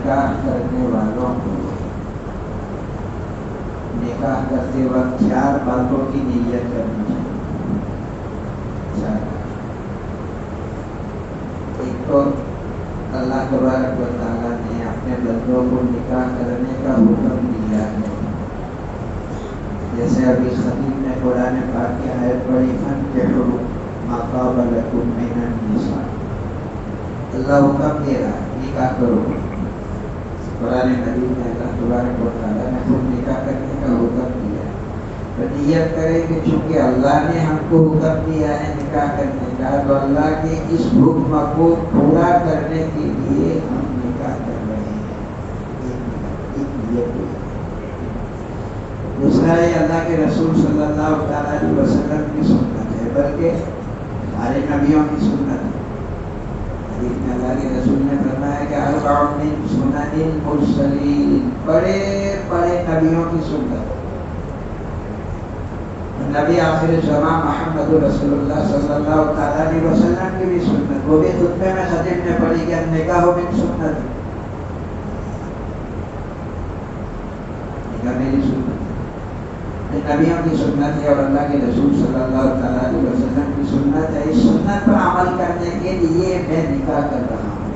نکاح کرنے والوں کو نکاح کرتے وقت 4 باتوں کی نیت کرنی چاہیے. ایک تو اللہ تبارک و تعالیٰ نے اپنے بندوں کو نکاح کرنے کا حکم دیا ہے. جیسے ابھی خطیب نے قرآن پاک کی آیت پڑھی فانکحوا ما طاب لکم من النساء. اللہ حکم دے رہا ہے نکاح کرو. قرآن مجید میں اللہ تبارک و تعالیٰ نے خود نکاح کرنے کا حکم دیا ہے. تو نیت کرے کہ چونکہ اللہ نے ہم کو حکم دیا ہے نکاح کرنے کا تو اللہ کے اس حکم کو پورا کرنے کے لیے ہم نکاح کر رہے ہیں. ایک نیت ہے. دوسرا ہے اللہ کے رسول صلی اللہ علیہ وسلم کی سنت ہے بلکہ ہمارے نبیوں کی سنت ہے. حدیث میں اللہ کے رسول نے فرمایا کہ اربع من سنن المرسلین، بڑے بڑے نبیوں کی سنت. نبی آخر زمان محمد رسول اللہ صلی اللہ علیہ وسلم کی بھی سنت، وہ بھی خطبے میں خطیب نے پڑھی کہ نکاح من سنت، نکاح میری سنت نبیوں کی سنت ہے اور اللہ کے رسول صلی اللہ علیہ وسلم کی سنت ہے. اس سنت پر عمل کرنے کے لیے میں نکاح کر رہا ہوں.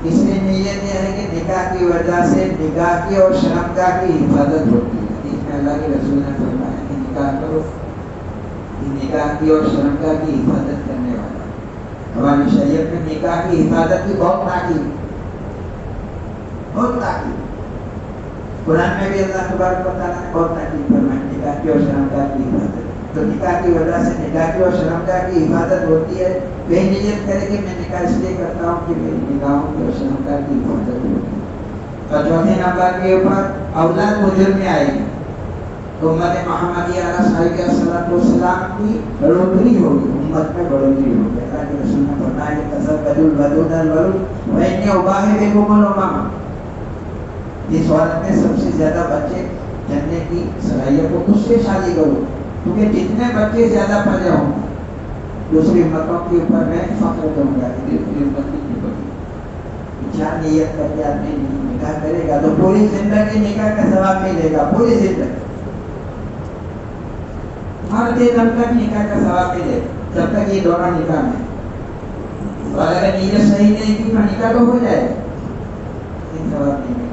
اس لیے نیت یہ ہے کہ نکاح کی وجہ سے نکاح کی اور شرمگاہ کی حفاظت ہوتی ہے. اس میں اللہ کے رسول نے فرمایا کہ نکاح کرو، نکاح کی اور شرمگاہ کی حفاظت کرنے والا. ہماری شریعت میں نکاح کی حفاظت کی بہت تاکید، بہت تاکید. قرآن میں بھی اللہ تبارک و تعالیٰ نے بہت تاکید فرمائی نکاح کی اور شرمگاہ کی حفاظت. تو نکاح کی وجہ سے نکاح کی اور شرمگاہ کی حفاظت ہوتی ہے. وہ نیت کرے کہ میں نکاح اس لیے کرتا ہوں کہ میری نکاحوں کی اور شرمگاہ کی حفاظت ہوتی ہے. اور چوتھے نمبر کے اوپر اولاد وجود میں آئے گی تو امت محمدیہ علیہ السلام کی بڑھوتری ہوگی، امت میں بڑھوتری ہوگی. اللہ کے رسول نے فرمایا کہ تزوجوا الودود الولود وإني أباهي بكم الأمم. جس عورت میں سب سے زیادہ بچے جننے کی صلاحیت ہو اس سے شادی کرو، کیونکہ جتنے بچے زیادہ پیدا ہوں دوسری امتوں کے اوپر میں فخر کروں گا. دوسری امت کی بڑی کیا نیت کر کے آدمی نکاح کرے گا تو پوری زندگی نکاح کا ثواب ملے گا. پوری زندگی ہر دن تک نکاح کا ثواب ملے جب تک یہ دونوں نکاح میں. اور اگر نیت صحیح نہیں کی تو نکاح تو ہو جائے لیکن ثواب نہیں ملے.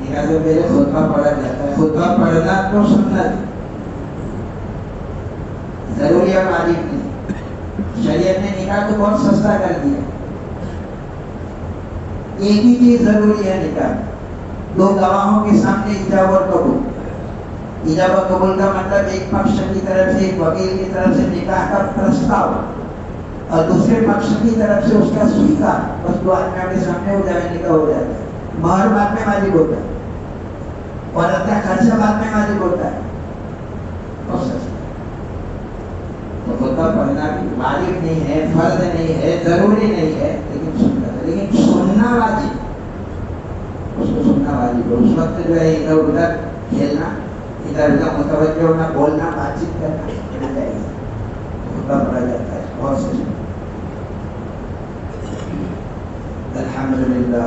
نکاح سے پہلے خطبہ پڑھا جاتا ہے. خطبہ پڑھنا تو سنت ضروری اور واجب نہیں. شریعت نے نکاح کو بہت سستا کر دیا. ایک ہی چیز ضروری ہے نکاح، 2 گواہوں کے سامنے ایجاب اور قبول. ایجاب اور قبول کا مطلب ایک پکش کی طرف سے ایک وکیل کی طرف سے نکاح کا پرستاؤ اور دوسرے پکش کی طرف سے اس کا سویکار. بس 2 آدمیوں کے سامنے ہو جائے نکاح ہو جاتا ہے. مہر بعد میں واجب ہوتا ہے اور اپنا خرچہ بعد میں واجب ہوتا ہے. بہت سستا. تو خطبہ پڑھنا بھی واجب نہیں ہے، فرض نہیں ہے، ضروری نہیں ہے، لیکن سننا ہے. لیکن سننا واجب، اس کو سننا واجب ہے. اس وقت جو ہے ادھر ادھر کھیلنا، ادھر ادھر متوجہ ہونا، بولنا، بات چیت کرنا چاہیے. خطبہ پڑھا جاتا ہے بہت سے. الحمدللہ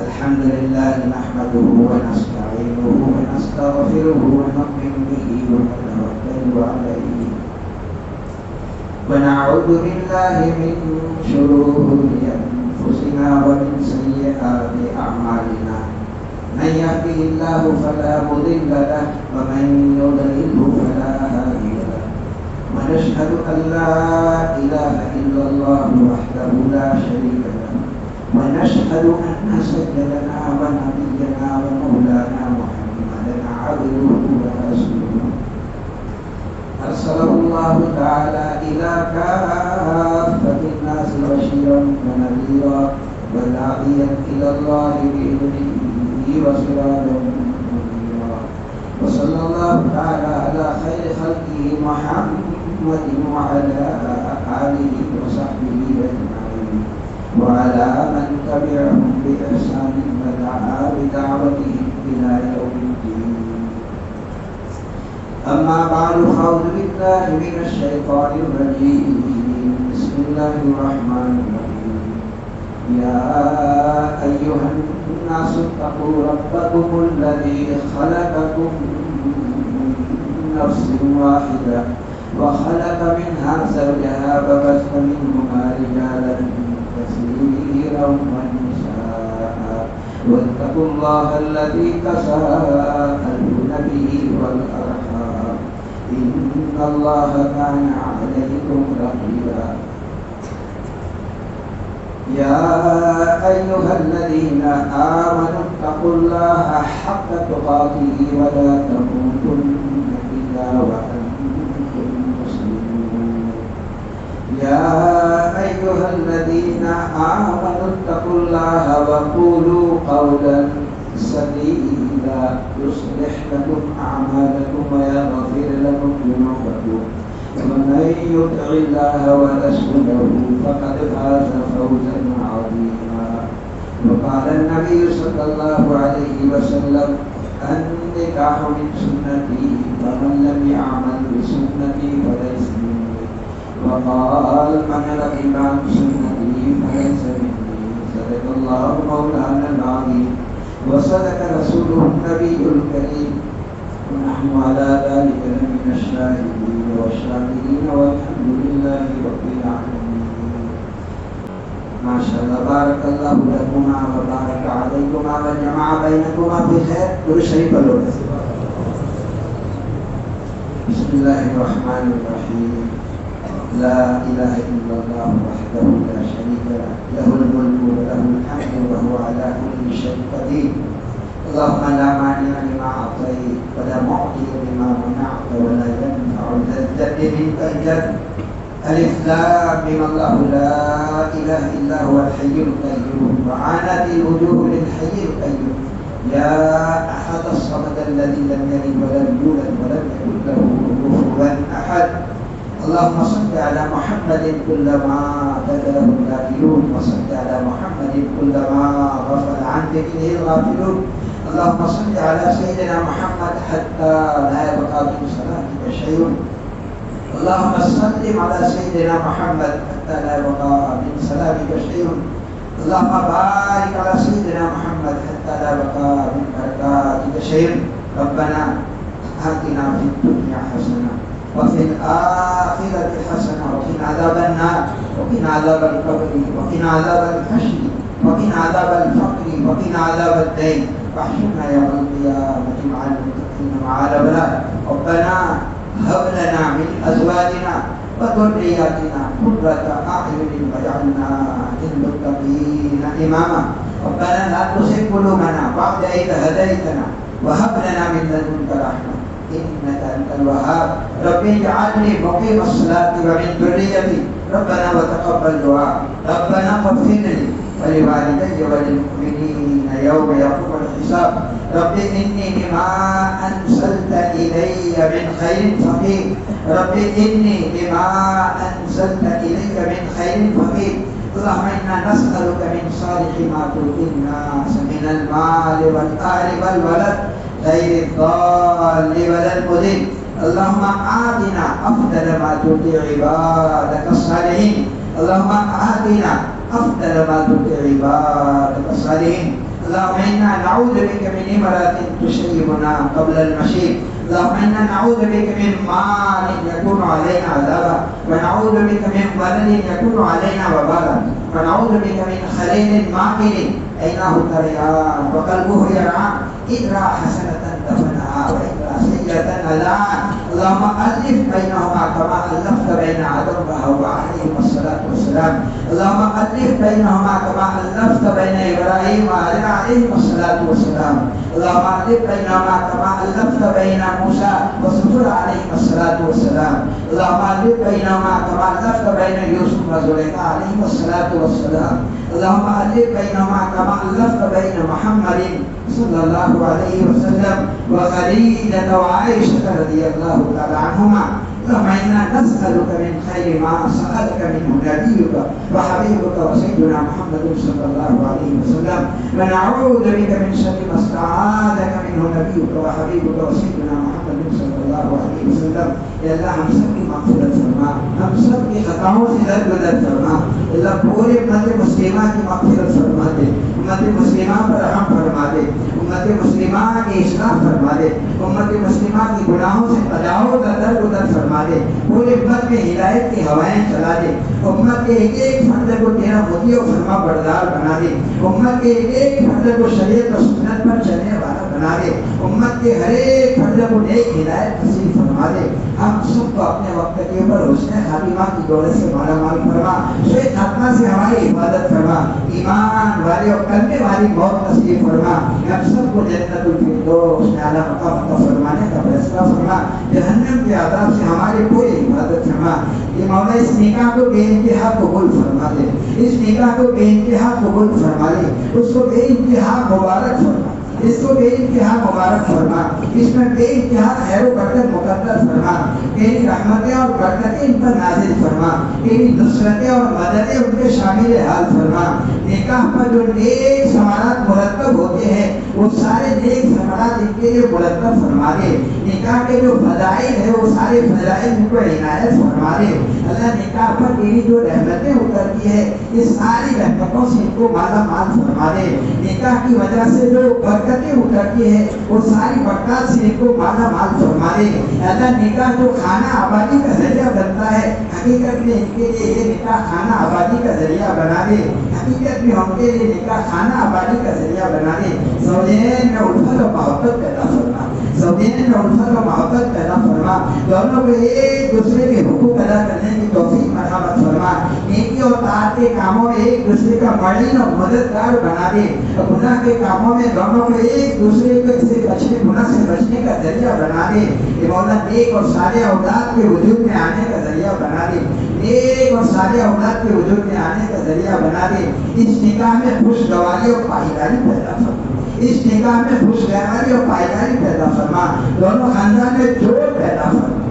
الحمدللہ نحمده ونستعینه ونستغفره ونؤمن به ونتوکل علیہ ونعوذ باللہ من شرور انفسنا ومن سیئات اعمالنا. من يهده الله فلا مضل له ومن يضلل فلا هادي له. ونشهد أن لا إله إلا الله وحده لا شريك له. ونشهد أن سيدنا ونبينا ومولانا محمدا عبده ورسوله أرسله الله تعالى إلى كافة الناس بشيرا ونذيرا وداعيا إلى الله بإذنه وسراجا منيرا. وصلى الله تعالى على خير خلقه محمد وعلى آله وصحبه أجمعين وعلى من تبعهم بإحسان ودعا بدعوتهم إلى يوم الدين. أما بعد فأعوذ بالله من الشيطان الرجيم. بسم بسم الله الرحمن الرحيم يا أيها الناس اتقوا ربكم الذي خلقكم من نفس واحدة وخلق منها زوجها وبث منهما رجالا كثيرا ونساء واتقوا الله الذي تساءلون به والأرحام إن الله كان عليكم رقيبا يا أيها الذين آمنوا اتقوا الله حق تقاته ولا تموتن إلا وأنتم مسلمون يا أيها الذين آمنوا اتقوا الله وقولوا قولا سديدا يصلح لكم أعمالكم ويغفر لكم ذنوبكم ومن يطع الله ورسوله فقد فاز فوزا عظيما وقال النبي صلى الله عليه وسلم النكاح من سنتي فمن لم يعمل بسنتي فليس مني وقال من رغب عن سنتي فليس مني صدق الله مولانا العظيم وصدق رسوله النبي الكريم ونحن على ذلك لمن الشاهدين والشاكرين والحمد لله رب العالمين ما شاء الله بارك الله لكما وبارك عليكما وجمع بينكما بخير درشري بلو بسم الله الرحمن الرحيم لا إله إلا الله وحده لا شريك له له الملك وله الحمد وهو على كل شيء قدير اللهم لا مانع لما أعطيت ولا معطي لما منعت ولا ينفع ذا الجد منك الجد ألف لام ميم الله لا إله إلا هو الحي القيوم وعانت الوجوه للحي القيوم يا أحد الصمد الذي لم يلد ولم يولد ولم يكن له كفوا أحد اللهم صل على محمد كلما ذكره الذاكرون وصل على محمد كلما غفل عن ذكره الغافلون اللهم صل على سيدنا محمد حتى لا يبقى في صلاتك شيء اللهم سلم على سيدنا محمد حتى لا يبقى من سلامك شيء اللهم بارك على سيدنا محمد حتى لا يبقى من بركاتك شيء ربنا آتنا في الدنيا حسنة وفي الآخرة حسنة وقنا عذاب النار وقنا عذاب القبر وقنا عذاب الحشر وقنا عذاب الفقر وقنا عذاب الدين واحشرنا يوم القيامة مع المتقين مع الأبرار ربنا هب لنا من أزواجنا وذرياتنا قرة أعين واجعلنا للمتقين إماما ربنا لا تزغ قلوبنا بعد إذ هديتنا وهب لنا من لدنك رحمة إنك أنت الوهاب رب اجعلني مقيم الصلاة ومن ذريتي ربنا وتقبل دعاء ربنا اغفر لي ولوالدي وللمؤمنين يوم يقوم الحساب رب إني لما أنزلت إلي من خير فقير رب إني لما أنزلت إلي من خير فقير اللهم إنا نسألك من صالح ما تؤتي الناس من المال والأهل والولد غير الضال ولا المضل اللهم آتنا أفضل ما تؤتي عبادك الصالحين اللهم آتنا أفضل ما تؤتي عبادك الصالحين اللهم إنا نعوذ بك من إمرة تشيبنا قبل المشيب اللهم إنا نعوذ بك من مال يكون علينا عذابا ونعوذ بك من ولد يكون علينا وبالا ونعوذ بك من خليل ماكل عيناه تريان وقلبه يرعى إذ رأى حسنة دفنها وإذ رأى سيئة أذان اللهم ألف بينهما كما ألفت بين آدم وحواء عليهما الصلاة والسلام اللهم ألف بينهما كما ألفت بين إبراهيم وآدم عليهما الصلاة والسلام اللهم ألف بينهما كما ألفت بين موسى وزفر عليهما الصلاة والسلام اللهم ألف بينهما كما ألفت بين يوسف وزليخا عليهما الصلاة والسلام اللهم ألف بينهما كما ألفت بين محمد صلى الله عليه وسلم وخديجة وعائشة رضي الله تعالى عنهما اللهم إنا نسألك من خير ما سألك منه نبيك وحبيبك وسيدنا محمد صلى الله عليه وسلم ونعوذ بك من شر ما استعاذك منه نبيك وحبيبك وسيدنا محمد صلى الله عليه وسلم يا الله هم سبي مغفرة فرما, ہم سب کی خطاؤں سے درگزر فرما. اللہ پورے امت مسلمہ کی مغفرت فرما دے, امت مسلمہ پر رحم فرما دے, امت مسلمہ کی اصلاح فرما دے, امت مسلمہ کی گناہوں سے تجاوز درگزر فرما دے, پورے امت میں ہدایت کی ہوائیں چلا دے, امت کے ایک ایک فرد کو تیرا مطیع و فرما بردار بنا دے, امت کے ایک ایک فرد کو شریعت و سنت پر چلنے والا بنا دے, امت کے ہر ایک فرد کو نیک ہدایت نصیب فرما دے. ہم سب کو اپنے وقت کے اوپر حسن خاتمہ کی دولت سے مالا مال فرما, شیخ خاتمہ سے ہماری حفاظت فرما, ایمان والی اور کلمے والی موت نصیب فرما. ہم سب کو جنت الفردوس میں اعلیٰ مقام عطا فرمانے کا فیصلہ فرما, جہنم کے عذاب سے ہماری پوری حفاظت فرما. یہ مولا اس نکاح کو بے انتہا قبول فرما دے, اس نکاح کو بے انتہا قبول فرما دے, اس کو بے انتہا مبارک فرما, اس کو بے انتہا مبارک فرما, اس میں بے انتہا خیر و برکت مقدر فرما. تیری رحمتیں اور برکتیں ان پر نازل فرما, تیری نصرتیں اور مددیں ان کے شامل حال فرما. نکاح پر جو نیک ثمرات مرتب ہوتے ہیں وہ سارے نیک ثمرات ان کے لیے مرتب فرما دے. نکاح کے جو فضائل ہے وہ سارے فضائل ان کو عنایت فرما دے. اللہ نکاح پر تیری جو رحمتیں اترتی ہے یہ ساری رحمتوں سے ان کو مالا مال فرما دے. نکاح کی وجہ سے جو برکتیں اترتی ہے وہ ساری برکات سے ان کو مالا مال فرما دے. اللہ نکاح جو کھانا آبادی کا ذریعہ بنتا ہے حقیقت میں ان کے لیے یہ نکاح کھانا آبادی کا ذریعہ بنا دے. حقیقت میں ہم کے لیے نکاح کھانا آبادی کا ذریعہ بنا دے. زوجین میں الفت و محبت پیدا فرما, زوجین میں الفت و محبت پیدا فرما, دونوں کو ایک دوسرے کے حقوق ادا کرنے کی توفیق مرحمت فرما. نیکی اور طاعت کے کاموں میں ایک دوسرے کا معین اور مددگار بنا دے. گناہ کے کاموں میں دونوں کو ایک دوسرے سے بچنے, گناہ سے بچنے کا ذریعہ بنا دے. یہ مولا نیک اور صالح اولاد کے وجود میں آنے کا ذریعہ بنا دے, نیک اور صالح اولاد کے وجود میں آنے کا ذریعہ بنا دے. اس نکاح میں خوشگواری اور پائیداری پیدا فرما, اس نکاح میں خوشگواری اور پائیداری پیدا فرما. دونوں خاندان میں جوڑ پیدا فرما.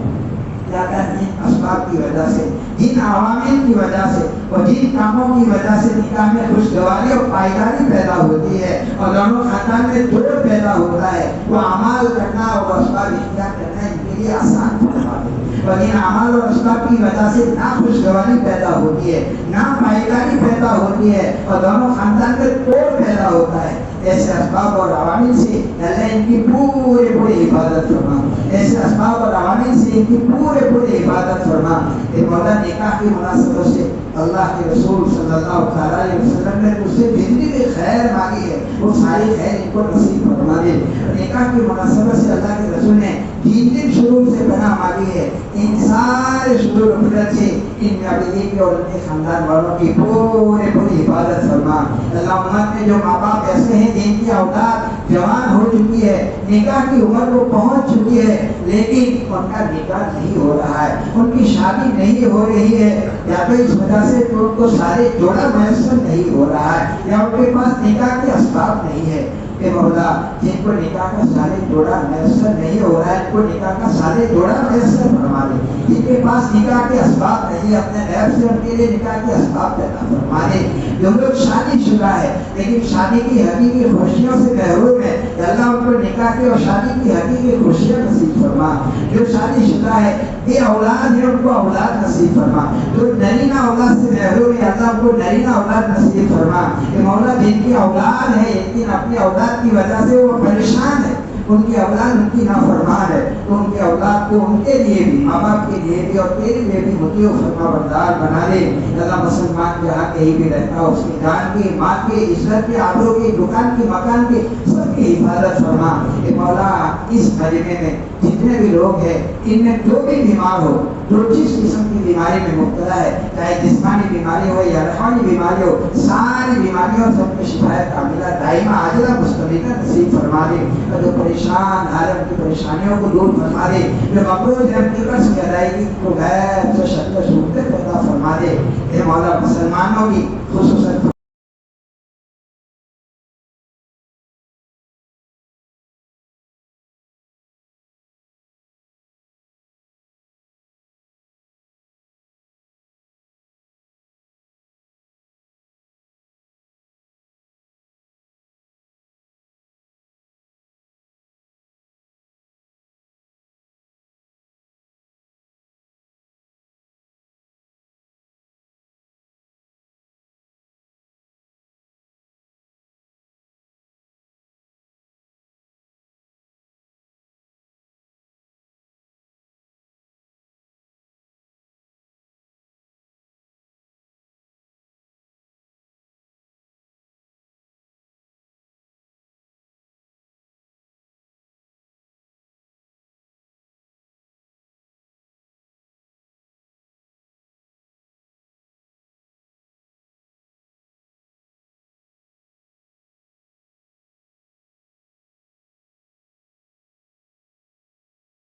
جن اسباب کی وجہ سے, جن عوامل کی وجہ سے اور جن کاموں کی وجہ سے نکاح میں خوشگواری اور پائیداری پیدا ہوتی ہے اور دونوں خاندان میں جوڑ پیدا ہوتا ہے, وہ اعمال کرنا اور اسباب اختیار کرنا ان کے لیے آسان فرما دے. اور ان اعمال اور اسباب کی وجہ سے نہ خوشگواری پیدا ہوتی ہے, نہ پائیداری پیدا ہوتی ہے اور دونوں خاندان میں توڑ پیدا ہوتا ہے. ایسے اسباب اور عوامل سے اللہ ان کی پوری حفاظت فرما, ایسے اسباب اور عوامل سے ان کی پوری حفاظت فرما. یہ مولا نکاح کی مناسبت سے اللہ کے رسول صلی اللہ علیہ وسلم نے اس سے جتنی بھی خیر مانگی ہے وہ ساری خیر ان کو نصیب فرما دے. نکاح کی مناسبت سے اللہ کے رسول نے جن شرور سے پناہ مانگی ہے ان سارے شرور و فطرت سے ان بیوی کی اور ان کے خاندان والوں کی پوری حفاظت فرما. اللہ امت میں جو ماں باپ ایسے ہیں جن کی اولاد جوان ہو چکی ہے, نکاح کی عمر کو پہنچ چکی ہے, لیکن ان کا نکاح نہیں ہو رہا ہے, ان کی شادی نہیں ہو رہی ہے, یا تو اس وجہ سے کہ ان کو سارے جوڑا میسر نہیں ہو رہا ہے یا ان کے پاس نکاح کے اسباب نہیں ہے. کہ مولا جن کو نکاح کا سارے جوڑا میسر نہیں ہو رہا ہے ان کو نکاح کا سارے جوڑا میسر فرما دے. جن کے پاس نکاح کے اسباب نہیں, اپنے غیب سے ان کے لیے نکاح کے اسباب پیدا فرما دے. جو لوگ شادی شدہ ہے لیکن شادی کی حقیقی خوشیوں سے محروم ہے, اللہ ان کو نکاح کے اور شادی کی حقیقی خوشیاں نصیب فرما. جو شادی شدہ ہے یہ اولاد ہے ان کو اولاد نصیب فرما. جو نرینہ اولاد سے محروم ہے اللہ ان کو نرینہ اولاد نصیب فرما. کہ مولا جن کی اولاد ہے لیکن اپنی اولاد کی وجہ سے وہ پریشان ہے, ان کی اولاد ان کی نافرمان ہے, تو ان کے اولاد کو ان کے لیے بھی, ماں باپ کے لیے بھی اور تیرے لیے بھی مطیع و فرما بردار بنا دے. اللہ مسلمان جہاں کہیں بھی رہتا ہو اس کی جان کی, ماں کی, عزت کی, آبرو کی, دکان کی, مکان کی, سب کی حفاظت فرما. کہ مولا اس مجمع میں جتنے بھی لوگ ہیں ان میں جو بھی بیمار ہو, جو جس قسم کی بیماری میں مبتلا ہے, چاہے جسمانی بیماری ہو یا روحانی بیماری ہو, ساری بیماریوں سے اپنی شفایت کاملہ دائمہ عاجلہ مستمرہ نصیب فرما دے. اور جو پریشان عالم کی پریشانیوں کو دور فرما دے, جو مقروض ہے ان کی قرض کی ادائیگی کو غیر سے شکل صورت پیدا فرما دے. اے مولا مسلمانوں کی خصوصاً